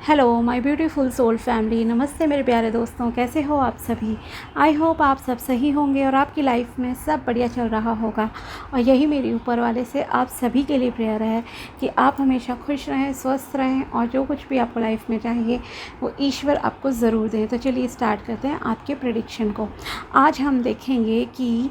Hello my beautiful soul family. नमस्ते मेरे प्यारे दोस्तों, कैसे हो आप सभी। आई होप आप सब सही होंगे और आपकी लाइफ में सब बढ़िया चल रहा होगा। और यही मेरी ऊपर वाले से आप सभी के लिए प्रेयर है कि आप हमेशा खुश रहें, स्वस्थ रहें और जो कुछ भी आपको लाइफ में चाहिए वो ईश्वर आपको ज़रूर दें। तो चलिए स्टार्ट करते हैं आपके प्रेडिक्शन को। आज हम देखेंगे कि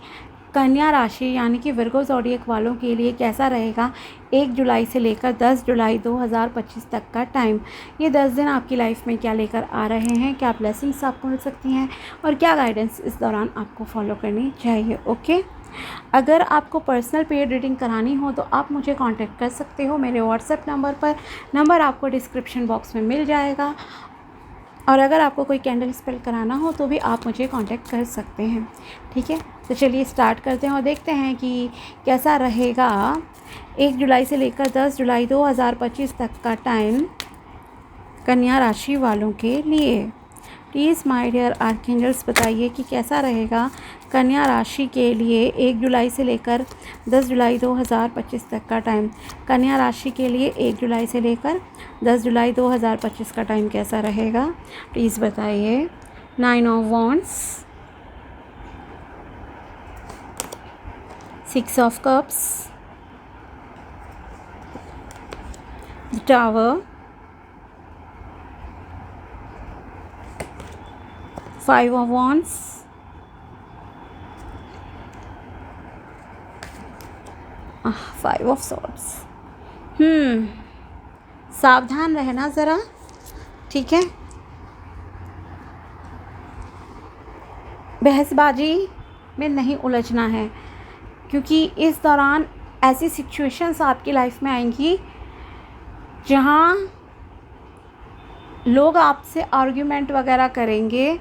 कन्या राशि यानी कि विर्गो ज़ोडिएक वालों के लिए कैसा रहेगा 1 जुलाई से लेकर 10 जुलाई 2025 तक का टाइम। ये 10 दिन आपकी लाइफ में क्या लेकर आ रहे हैं, क्या ब्लेसिंग्स आपको मिल सकती हैं और क्या गाइडेंस इस दौरान आपको फॉलो करनी चाहिए। ओके, अगर आपको पर्सनल पेड रीडिंग करानी हो तो आप मुझे कांटेक्ट कर सकते हो मेरे व्हाट्सएप नंबर पर। नंबर आपको डिस्क्रिप्शन बॉक्स में मिल जाएगा। और अगर आपको कोई कैंडल स्पेल कराना हो तो भी आप मुझे कांटेक्ट कर सकते हैं। ठीक है, तो चलिए स्टार्ट करते हैं और देखते हैं कि कैसा रहेगा 1 जुलाई से लेकर 10 जुलाई 2025 तक का टाइम कन्या राशि वालों के लिए। प्लीज़ माय डियर आर्कएंजल्स बताइए कि कैसा रहेगा कन्या राशि के लिए 1 जुलाई से लेकर 10 जुलाई 2025 तक का टाइम। कन्या राशि के लिए 1 जुलाई से लेकर 10 जुलाई 2025 का टाइम कैसा रहेगा, प्लीज़ बताइए। 9 of wands, 6 of cups, tower, 5 of wands, 5 of swords. सावधान रहना ज़रा, ठीक है। बहसबाजी में नहीं उलझना है क्योंकि इस दौरान ऐसी सिचुएशंस आपकी लाइफ में आएंगी जहाँ लोग आपसे आर्ग्यूमेंट वगैरह करेंगे।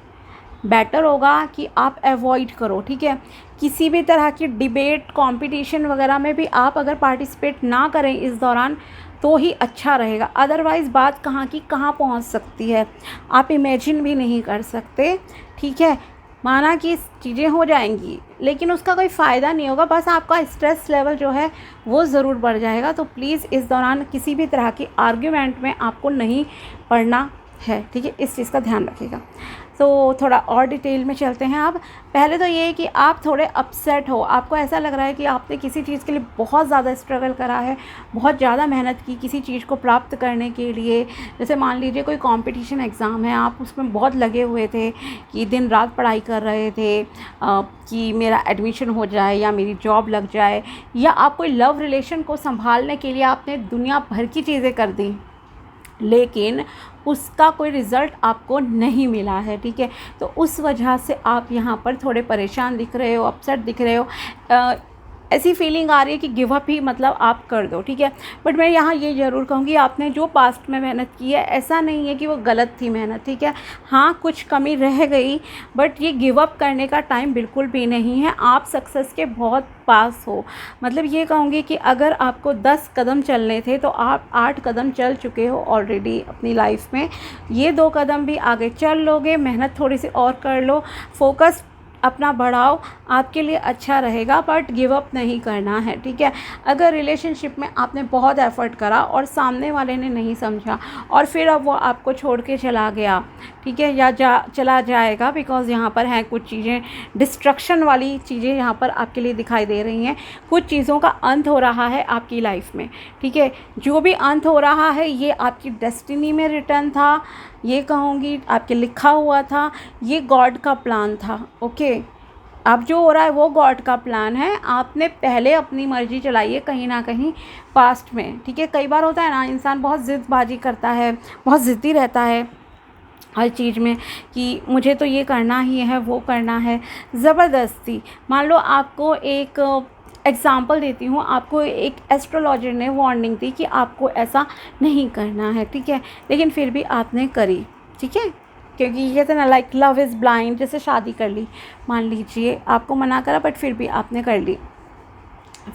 बेटर होगा कि आप अवॉइड करो, ठीक है। किसी भी तरह की डिबेट कंपटीशन वगैरह में भी आप अगर पार्टिसिपेट ना करें इस दौरान तो ही अच्छा रहेगा। अदरवाइज़ बात कहाँ की कहाँ पहुँच सकती है आप इमेजिन भी नहीं कर सकते, ठीक है। माना कि चीज़ें हो जाएंगी लेकिन उसका कोई फ़ायदा नहीं होगा, बस आपका स्ट्रेस लेवल जो है वो ज़रूर बढ़ जाएगा। तो प्लीज़ इस दौरान किसी भी तरह की आर्ग्यूमेंट में आपको नहीं पड़ना है, ठीक है। इस चीज़ का ध्यान रखिएगा। तो थोड़ा और डिटेल में चलते हैं। अब पहले तो ये है कि आप थोड़े अपसेट हो, आपको ऐसा लग रहा है कि आपने किसी चीज़ के लिए बहुत ज़्यादा स्ट्रगल करा है, बहुत ज़्यादा मेहनत की किसी चीज़ को प्राप्त करने के लिए। जैसे मान लीजिए कोई कंपटीशन एग्ज़ाम है, आप उसमें बहुत लगे हुए थे कि दिन रात पढ़ाई कर रहे थे कि मेरा एडमिशन हो जाए या मेरी जॉब लग जाए, या आप कोई लव रिलेशन को संभालने के लिए आपने दुनिया भर की चीज़ें कर दी लेकिन उसका कोई रिज़ल्ट आपको नहीं मिला है, ठीक है। तो उस वजह से आप यहाँ पर थोड़े परेशान दिख रहे हो, अपसेट दिख रहे हो। ऐसी फीलिंग आ रही है कि गिव अप ही मतलब आप कर दो, ठीक है। बट मैं यहाँ ये ज़रूर कहूँगी आपने जो पास्ट में मेहनत की है ऐसा नहीं है कि वो गलत थी मेहनत, ठीक है। हाँ, कुछ कमी रह गई बट ये गिव अप करने का टाइम बिल्कुल भी नहीं है। आप सक्सेस के बहुत पास हो। मतलब ये कहूँगी कि अगर आपको 10 कदम चलने थे तो आप 8 कदम चल चुके हो ऑलरेडी अपनी लाइफ में। ये 2 कदम भी आगे चल लोगे, मेहनत थोड़ी सी और कर लो, फोकस अपना बढ़ाओ, आपके लिए अच्छा रहेगा। बट गिव अप नहीं करना है, ठीक है। अगर रिलेशनशिप में आपने बहुत एफर्ट करा और सामने वाले ने नहीं समझा और फिर अब वो आपको छोड़ के चला गया, ठीक है, या चला जाएगा, बिकॉज़ यहाँ पर हैं कुछ चीज़ें डिस्ट्रक्शन वाली चीज़ें यहाँ पर आपके लिए दिखाई दे रही हैं। कुछ चीज़ों का अंत हो रहा है आपकी लाइफ में, ठीक है। जो भी अंत हो रहा है ये आपकी डेस्टिनी में रिटर्न था, ये कहूँगी आपके लिखा हुआ था, ये गॉड का प्लान था। ओके, अब जो हो रहा है वो गॉड का प्लान है। आपने पहले अपनी मर्जी चलाई है कहीं ना कहीं पास्ट में, ठीक है। कई बार होता है ना, इंसान बहुत ज़िद्दबाजी करता है, बहुत ज़िद्दी रहता है हर चीज़ में कि मुझे तो ये करना ही है, वो करना है ज़बरदस्ती। मान लो आपको एक एग्ज़ाम्पल देती हूँ, आपको एक एस्ट्रोलॉजर ने वार्निंग दी कि आपको ऐसा नहीं करना है, ठीक है, लेकिन फिर भी आपने करी, ठीक है। क्योंकि ये कहते हैं ना, लाइक लव इज़ ब्लाइंड। जैसे शादी कर ली, मान लीजिए आपको मना करा बट फिर भी आपने कर ली,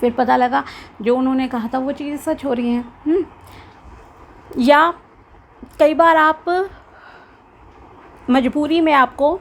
फिर पता लगा जो उन्होंने कहा था वो चीज़ें सच हो रही हैं। या कई बार आप मजबूरी में आपको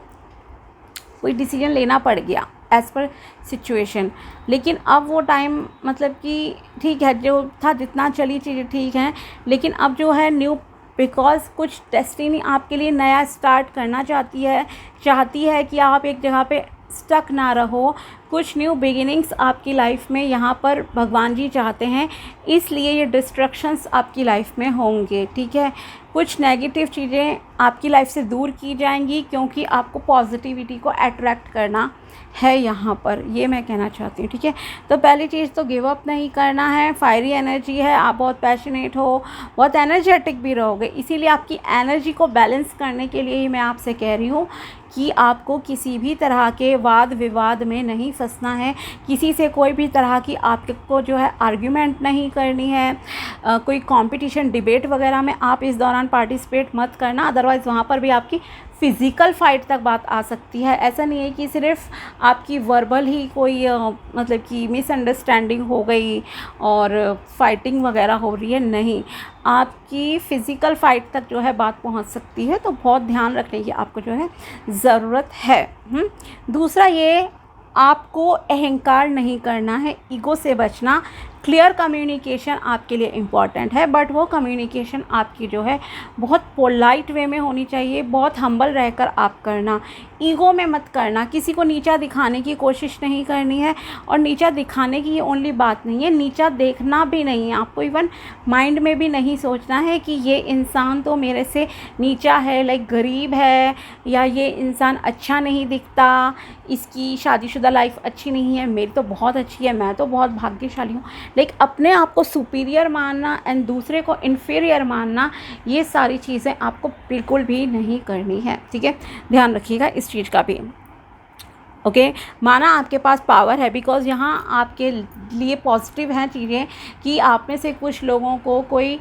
कोई डिसीजन लेना पड़ गया एज़ पर सिचुएशन, लेकिन अब वो टाइम मतलब कि ठीक है, जो था जितना चली चीज़ें ठीक हैं, लेकिन अब जो है न्यू बिकॉज़ कुछ डेस्टिनी आपके लिए नया स्टार्ट करना चाहती है कि आप एक जगह पे स्टक ना रहो। कुछ न्यू बिगिनिंग्स आपकी लाइफ में यहाँ पर भगवान जी चाहते हैं, इसलिए ये डिस्ट्रक्शंस आपकी लाइफ में होंगे, ठीक है। कुछ नेगेटिव चीज़ें आपकी लाइफ से दूर की जाएंगी, क्योंकि आपको पॉजिटिविटी को अट्रैक्ट करना है यहाँ पर, ये मैं कहना चाहती हूँ, ठीक है। तो पहली चीज़ तो गिव अप नहीं करना है। फायरी एनर्जी है, आप बहुत पैशनेट हो, बहुत एनर्जेटिक भी रहोगे, इसीलिए आपकी एनर्जी को बैलेंस करने के लिए ही मैं आपसे कह रही हूँ कि आपको किसी भी तरह के वाद विवाद में नहीं फंसना है, किसी से कोई भी तरह की आपको जो है आर्ग्यूमेंट नहीं करनी है। कोई कंपटीशन डिबेट वगैरह में आप इस दौरान पार्टिसिपेट मत करना, अदरवाइज़ वहाँ पर भी आपकी फ़िज़िकल फ़ाइट तक बात आ सकती है। ऐसा नहीं है कि सिर्फ आपकी वर्बल ही कोई मतलब कि मिसअंडरस्टैंडिंग हो गई और फाइटिंग वगैरह हो रही है, नहीं, आपकी फ़िज़िकल फ़ाइट तक जो है बात पहुंच सकती है, तो बहुत ध्यान रखने की आपको जो है ज़रूरत है। दूसरा, ये आपको अहंकार नहीं करना है, ईगो से बचना। क्लियर कम्युनिकेशन आपके लिए इम्पॉर्टेंट है, बट वो कम्युनिकेशन आपकी जो है बहुत पोलाइट वे में होनी चाहिए, बहुत हम्बल रहकर आप करना, ईगो में मत करना। किसी को नीचा दिखाने की कोशिश नहीं करनी है, और नीचा दिखाने की ये ओनली बात नहीं है, नीचा देखना भी नहीं है आपको। इवन माइंड में भी नहीं सोचना है कि ये इंसान तो मेरे से नीचा है, लाइक गरीब है, या ये इंसान अच्छा नहीं दिखता, इसकी शादीशुदा लाइफ अच्छी नहीं है, मेरी तो बहुत अच्छी है, मैं तो बहुत भाग्यशाली हूँ। लाइक अपने आप को सुपीरियर मानना एंड दूसरे को इन्फीरियर मानना, ये सारी चीज़ें आपको बिल्कुल भी नहीं करनी है, ठीक है। ध्यान रखिएगा इस चीज़ का भी, ओके। माना आपके पास पावर है, बिकॉज़ यहाँ आपके लिए पॉजिटिव हैं चीज़ें कि आप में से कुछ लोगों को कोई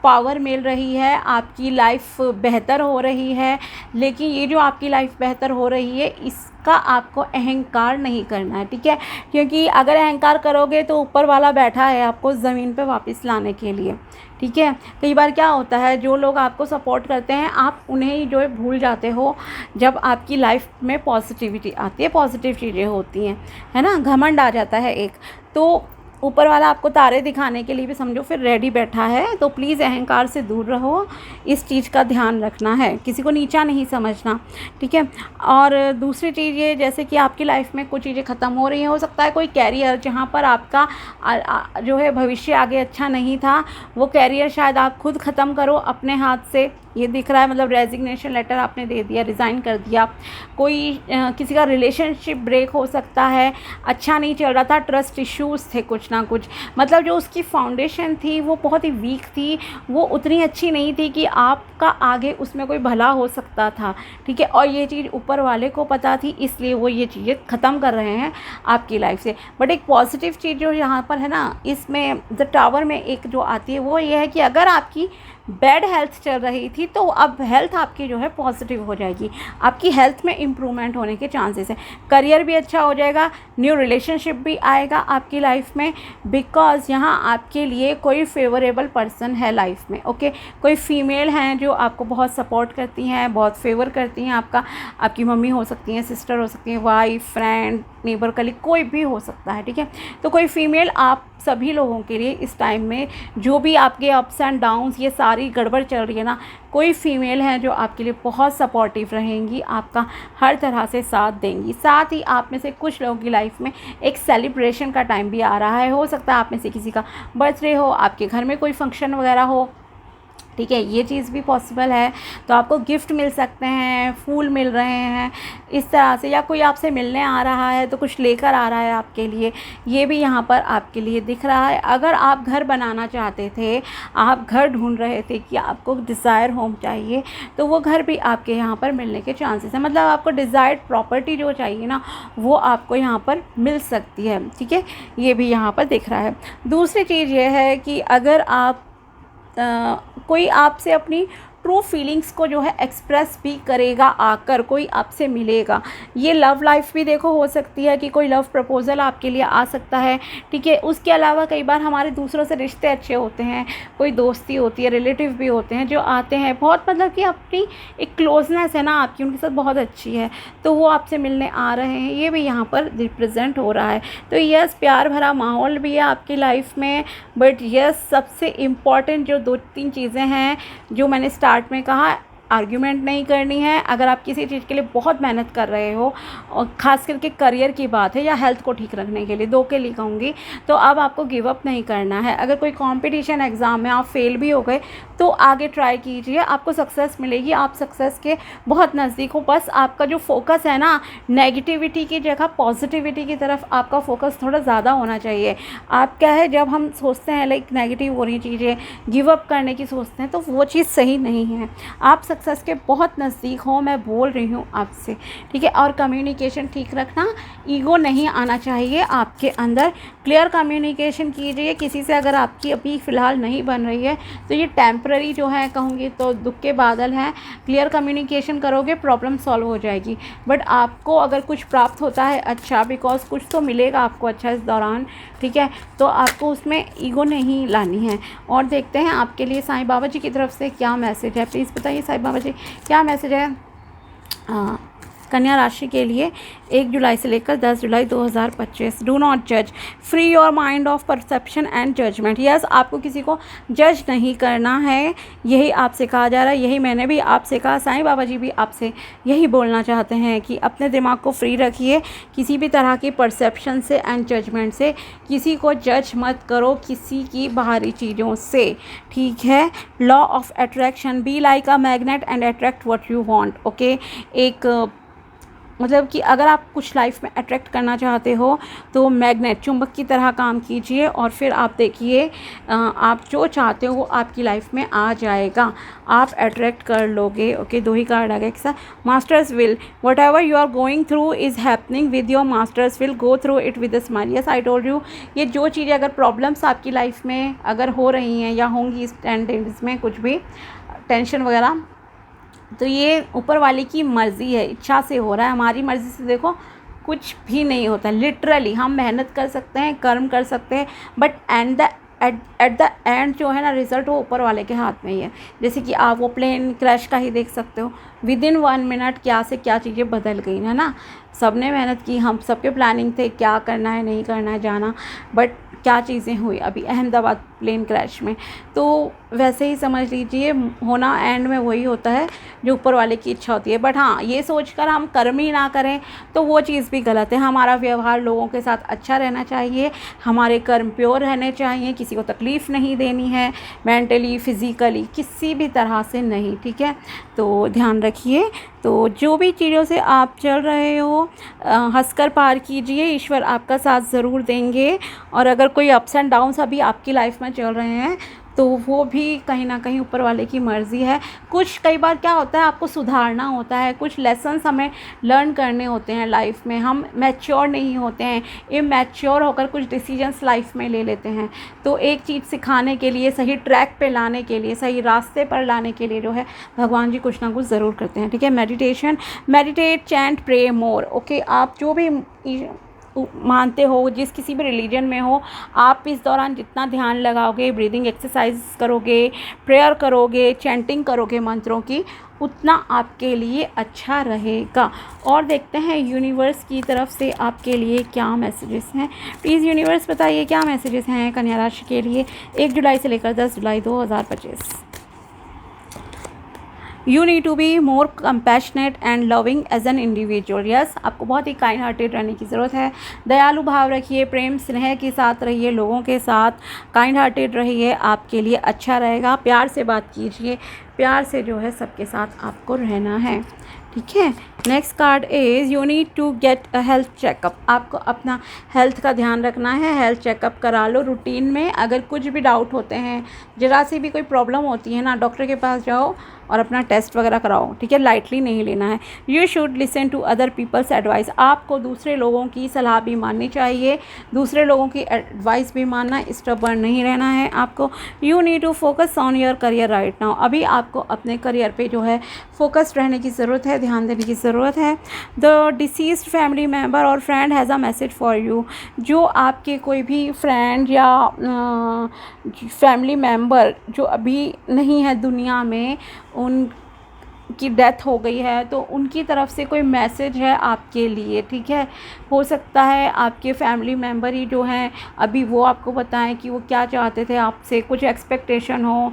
पावर मिल रही है, आपकी लाइफ बेहतर हो रही है। लेकिन ये जो आपकी लाइफ बेहतर हो रही है, इसका आपको अहंकार नहीं करना है, ठीक है। क्योंकि अगर अहंकार करोगे तो ऊपर वाला बैठा है आपको ज़मीन पे वापस लाने के लिए, ठीक है। कई बार क्या होता है, जो लोग आपको सपोर्ट करते हैं आप उन्हें ही जो है भूल जाते हो जब आपकी लाइफ में पॉजिटिविटी आती है, पॉजिटिव चीज़ें होती हैं, है ना। घमंड आ जाता है एक, तो ऊपर वाला आपको तारे दिखाने के लिए भी समझो फिर रेडी बैठा है। तो प्लीज़ अहंकार से दूर रहो, इस चीज़ का ध्यान रखना है, किसी को नीचा नहीं समझना, ठीक है। और दूसरी चीज़ ये, जैसे कि आपकी लाइफ में कुछ चीज़ें ख़त्म हो रही हैं, हो सकता है कोई कैरियर जहाँ पर आपका जो है भविष्य आगे अच्छा नहीं था, वो कैरियर शायद आप खुद ख़त्म करो अपने हाथ से, ये दिख रहा है। मतलब रेजिग्नेशन लेटर आपने दे दिया, रिज़ाइन कर दिया। कोई किसी का रिलेशनशिप ब्रेक हो सकता है, अच्छा नहीं चल रहा था, ट्रस्ट इश्यूज़ थे कुछ ना कुछ, मतलब जो उसकी फाउंडेशन थी वो बहुत ही वीक थी, वो उतनी अच्छी नहीं थी कि आपका आगे उसमें कोई भला हो सकता था, ठीक है। और ये चीज़ ऊपर वाले को पता थी, इसलिए वो ये चीज़ें ख़त्म कर रहे हैं आपकी लाइफ से। बट एक पॉजिटिव चीज़ जो यहाँ पर है ना, इसमें द टावर में एक जो आती है वो ये है कि अगर आपकी बैड हेल्थ चल रही थी तो अब हेल्थ आपकी जो है पॉजिटिव हो जाएगी, आपकी हेल्थ में इम्प्रूवमेंट होने के चांसेस है। करियर भी अच्छा हो जाएगा, न्यू रिलेशनशिप भी आएगा आपकी लाइफ में, बिकॉज़ यहाँ आपके लिए कोई फेवरेबल पर्सन है लाइफ में, ओके। कोई फीमेल हैं जो आपको बहुत सपोर्ट करती हैं, बहुत फेवर करती हैं, आपकी मम्मी हो सकती हैं, सिस्टर हो सकती हैं, वाइफ, फ्रेंड, नेबर, कलीग, कोई भी हो सकता है, ठीक है। तो कोई फीमेल आप सभी लोगों के लिए इस टाइम में, जो भी आपके अप्स एंड डाउन्स ये सारी गड़बड़ चल रही है ना, कोई फीमेल है जो आपके लिए बहुत सपोर्टिव रहेंगी, आपका हर तरह से साथ देंगी। साथ ही आप में से कुछ लोगों की लाइफ में एक सेलिब्रेशन का टाइम भी आ रहा है, हो सकता है आप में से किसी का बर्थडे हो, आपके घर में कोई फंक्शन वगैरह हो, ठीक है, ये चीज़ भी पॉसिबल है। तो आपको गिफ्ट मिल सकते हैं, फूल मिल रहे हैं इस तरह से, या कोई आपसे मिलने आ रहा है तो कुछ लेकर आ रहा है आपके लिए, ये भी यहाँ पर आपके लिए दिख रहा है। अगर आप घर बनाना चाहते थे, आप घर ढूंढ रहे थे कि आपको डिज़ायर होम चाहिए, तो वो घर भी आपके यहाँ पर मिलने के चांसेस हैं। मतलब आपको डिज़ायर्ड प्रॉपर्टी जो चाहिए ना, वो आपको यहाँ पर मिल सकती है, ठीक है, ये भी यहाँ पर दिख रहा है। दूसरी चीज़ ये है कि अगर आप कोई आपसे अपनी ट्रू फीलिंग्स को जो है एक्सप्रेस भी करेगा, आकर कोई आपसे मिलेगा। ये लव लाइफ भी देखो हो सकती है कि कोई लव प्रपोज़ल आपके लिए आ सकता है, ठीक है। उसके अलावा कई बार हमारे दूसरों से रिश्ते अच्छे होते हैं, कोई दोस्ती होती है, रिलेटिव भी होते हैं जो आते हैं, बहुत मतलब कि अपनी एक क्लोजनेस है ना आपकी उनके साथ बहुत अच्छी है, तो वो आपसे मिलने आ रहे हैं, ये भी यहाँ पर रिप्रेजेंट हो रहा है। तो यस, प्यार भरा माहौल भी है आपकी लाइफ में, बट यस सबसे इम्पॉर्टेंट जो 2-3 चीज़ें हैं जो मैंने स्टार्ट में कहा, आर्ग्यूमेंट नहीं करनी है। अगर आप किसी चीज़ के लिए बहुत मेहनत कर रहे हो और ख़ास करके करियर की बात है या हेल्थ को ठीक रखने के लिए, 2 के लिए कहूँगी, तो अब आपको गिव अप नहीं करना है। अगर कोई कंपटीशन एग्ज़ाम में आप फेल भी हो गए तो आगे ट्राई कीजिए, आपको सक्सेस मिलेगी, आप सक्सेस के बहुत नज़दीक हो। बस आपका जो फोकस है ना, नेगेटिविटी की जगह पॉजिटिविटी की तरफ आपका फोकस थोड़ा ज़्यादा होना चाहिए। आप क्या है, जब हम सोचते हैं लाइक नेगेटिव हो रही चीज़ें, गिव अप करने की सोचते हैं, तो वो चीज़ सही नहीं है। आप सक्सेस के बहुत नज़दीक हो, मैं बोल रही हूँ आपसे, ठीक है। और कम्युनिकेशन ठीक रखना, ईगो नहीं आना चाहिए आपके अंदर, क्लियर कम्युनिकेशन कीजिए किसी से। अगर आपकी अभी फ़िलहाल नहीं बन रही है तो ये टेम्पररी जो है कहूँगी तो दुख के बादल हैं। क्लियर कम्युनिकेशन करोगे प्रॉब्लम सॉल्व हो जाएगी। बट आपको अगर कुछ प्राप्त होता है अच्छा, बिकॉज कुछ तो मिलेगा आपको अच्छा इस दौरान, ठीक है, तो आपको उसमें ईगो नहीं लानी है। और देखते हैं आपके लिए साईं बाबा जी की तरफ से क्या मैसेज है, प्लीज़ बताइए साईं बाबा जी क्या मैसेज है कन्या राशि के लिए 1 जुलाई से लेकर 10 जुलाई 2025। डू नॉट जज, free your mind of perception and judgement. Yes, आपको किसी को जज नहीं करना है, यही आपसे कहा जा रहा है, यही मैंने भी आपसे कहा, साईं बाबा जी भी आपसे यही बोलना चाहते हैं कि अपने दिमाग को फ्री रखिए किसी भी तरह की परसेप्शन से एंड जजमेंट से। किसी को जज मत करो किसी की बाहरी चीज़ों से, ठीक है। Law of attraction, be like a magnet and attract what you want, okay. एक मतलब कि अगर आप कुछ लाइफ में अट्रैक्ट करना चाहते हो तो मैग्नेट, चुंबक की तरह काम कीजिए और फिर आप देखिए आप जो चाहते हो वो आपकी लाइफ में आ जाएगा, आप अट्रैक्ट कर लोगे, ओके। 2 ही कार्ड आ गए एक साथ। Masters will, whatever you are going through is happening with your masters will, go through it with a smile. Yes, I told you, ये जो चीज़ें अगर प्रॉब्लम्स आपकी लाइफ में अगर हो रही हैं या होंगी इस 10 डेज में, कुछ भी टेंशन वगैरह, तो ये ऊपर वाले की मर्ज़ी है, इच्छा से हो रहा है। हमारी मर्ज़ी से देखो कुछ भी नहीं होता। लिटरली हम मेहनत कर सकते हैं, कर्म कर सकते हैं, बट एट द एंड जो है ना रिज़ल्ट वो ऊपर वाले के हाथ में ही है। जैसे कि आप वो प्लेन क्रैश का ही देख सकते हो, विदिन 1 मिनट क्या से क्या चीज़ें बदल गई है ना। सबने मेहनत की, हम सबके प्लानिंग थे क्या करना है नहीं करना है जाना, बट क्या चीज़ें हुई अभी अहमदाबाद प्लेन क्रैश में। तो वैसे ही समझ लीजिए होना एंड में वही होता है जो ऊपर वाले की इच्छा होती है। बट हाँ, ये सोचकर हम कर्म ही ना करें तो वो चीज़ भी गलत है। हमारा व्यवहार लोगों के साथ अच्छा रहना चाहिए, हमारे कर्म प्योर रहने चाहिए, किसी को तकलीफ़ नहीं देनी है, मेंटली फिज़िकली किसी भी तरह से नहीं, ठीक है। तो ध्यान रखिए। तो जो भी चीज़ों से आप चल रहे हो हंसकर पार कीजिए, ईश्वर आपका साथ ज़रूर देंगे। और अगर कोई अप्स एंड डाउन्स अभी आपकी लाइफ में चल रहे हैं तो वो भी कहीं ना कहीं ऊपर वाले की मर्ज़ी है। कुछ कई बार क्या होता है आपको सुधारना होता है, कुछ लेसन्स हमें लर्न करने होते हैं लाइफ में। हम मैच्योर नहीं होते हैं, इमैच्योर होकर कुछ डिसीजंस लाइफ में ले लेते हैं। तो एक चीज़ सिखाने के लिए, सही ट्रैक पे लाने के लिए, सही रास्ते पर लाने के लिए जो है भगवान जी कुछ ना कुछ ज़रूर करते हैं, ठीक है। मेडिटेशन, मेडिटेट, चैंट, प्रे मोर, ओके। आप जो भी मानते हो, जिस किसी भी रिलीजन में हो, आप इस दौरान जितना ध्यान लगाओगे, ब्रीदिंग एक्सरसाइज करोगे, प्रेयर करोगे, चैंटिंग करोगे मंत्रों की, उतना आपके लिए अच्छा रहेगा। और देखते हैं यूनिवर्स की तरफ से आपके लिए क्या मैसेजेस हैं। प्लीज़ यूनिवर्स बताइए क्या मैसेजेस हैं कन्या राशि के लिए 1 जुलाई से लेकर 10 जुलाई 2025। You need to be more compassionate and loving as an individual. Yes, आपको बहुत ही काइंड हार्टेड रहने की ज़रूरत है। दयालु भाव रखिए, प्रेम स्नेह के साथ रहिए, लोगों के साथ काइंड हार्टेड रहिए, आपके लिए अच्छा रहेगा। प्यार से बात कीजिए, प्यार से जो है सबके साथ आपको रहना है, ठीक है। Next card is you need to get a health checkup. आपको अपना हेल्थ का ध्यान रखना है, हेल्थ चेकअप करा लो रूटीन में। अगर कुछ भी डाउट होते हैं, ज़रा सी भी कोई प्रॉब्लम होती है ना, डॉक्टर के पास जाओ और अपना टेस्ट वगैरह कराओ, ठीक है। लाइटली नहीं लेना है। You should listen to other people's advice. आपको दूसरे लोगों की सलाह भी माननी चाहिए, दूसरे लोगों की एडवाइस भी मानना, स्टबर्न नहीं रहना है आपको। You need to focus on your career right now. अभी आप आपको अपने करियर पे जो है फोकस्ड रहने की ज़रूरत है, ध्यान देने की ज़रूरत है। द डिसीज्ड फैमिली मेम्बर और friend has a message for you. जो आपके कोई भी फ्रेंड या फैमिली मेम्बर जो अभी नहीं है दुनिया में, उन की डेथ हो गई है, तो उनकी तरफ से कोई मैसेज है आपके लिए, ठीक है। हो सकता है आपके फैमिली मेम्बर ही जो हैं अभी वो आपको बताएं कि वो क्या चाहते थे आपसे, कुछ एक्सपेक्टेशन हो,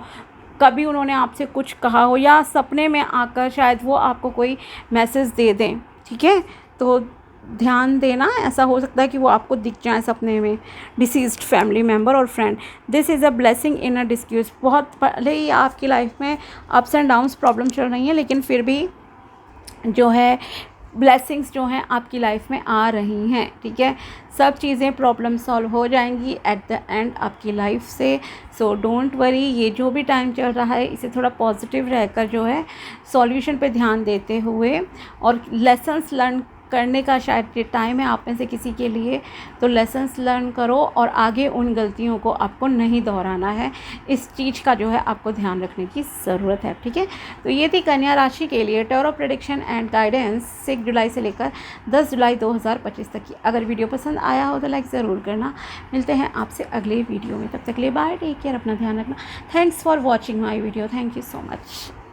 कभी उन्होंने आपसे कुछ कहा हो, या सपने में आकर शायद वो आपको कोई मैसेज दे दें, ठीक है। तो ध्यान देना, ऐसा हो सकता है कि वो आपको दिख जाए सपने में, डिसीज्ड फैमिली मेम्बर और friend. This is a blessing in a disguise. बहुत पहले ही आपकी लाइफ में अप्स एंड डाउन्स प्रॉब्लम चल रही हैं, लेकिन फिर भी जो है ब्लेसिंग्स जो हैं आपकी लाइफ में आ रही हैं, ठीक है। सब चीज़ें प्रॉब्लम सॉल्व हो जाएंगी एट द एंड आपकी लाइफ से। सो डोंट वरी, ये जो भी टाइम चल रहा है इसे थोड़ा पॉजिटिव रहकर जो है सॉल्यूशन पे ध्यान देते हुए और लेसन्स लर्न करने का शायद ये टाइम है आप में से किसी के लिए, तो लेसन्स लर्न करो और आगे उन गलतियों को आपको नहीं दोहराना है। इस चीज़ का जो है आपको ध्यान रखने की ज़रूरत है, ठीक है। तो ये थी कन्या राशि के लिए टैरो प्रेडिक्शन एंड गाइडेंस 6 जुलाई से लेकर 10 जुलाई 2025 तक की। अगर वीडियो पसंद आया हो तो लाइक ज़रूर करना। मिलते हैं आपसे अगले वीडियो में, तब तक के लिए बाय, टेक केयर, अपना ध्यान रखना। Thanks for watching my video, thank you so much.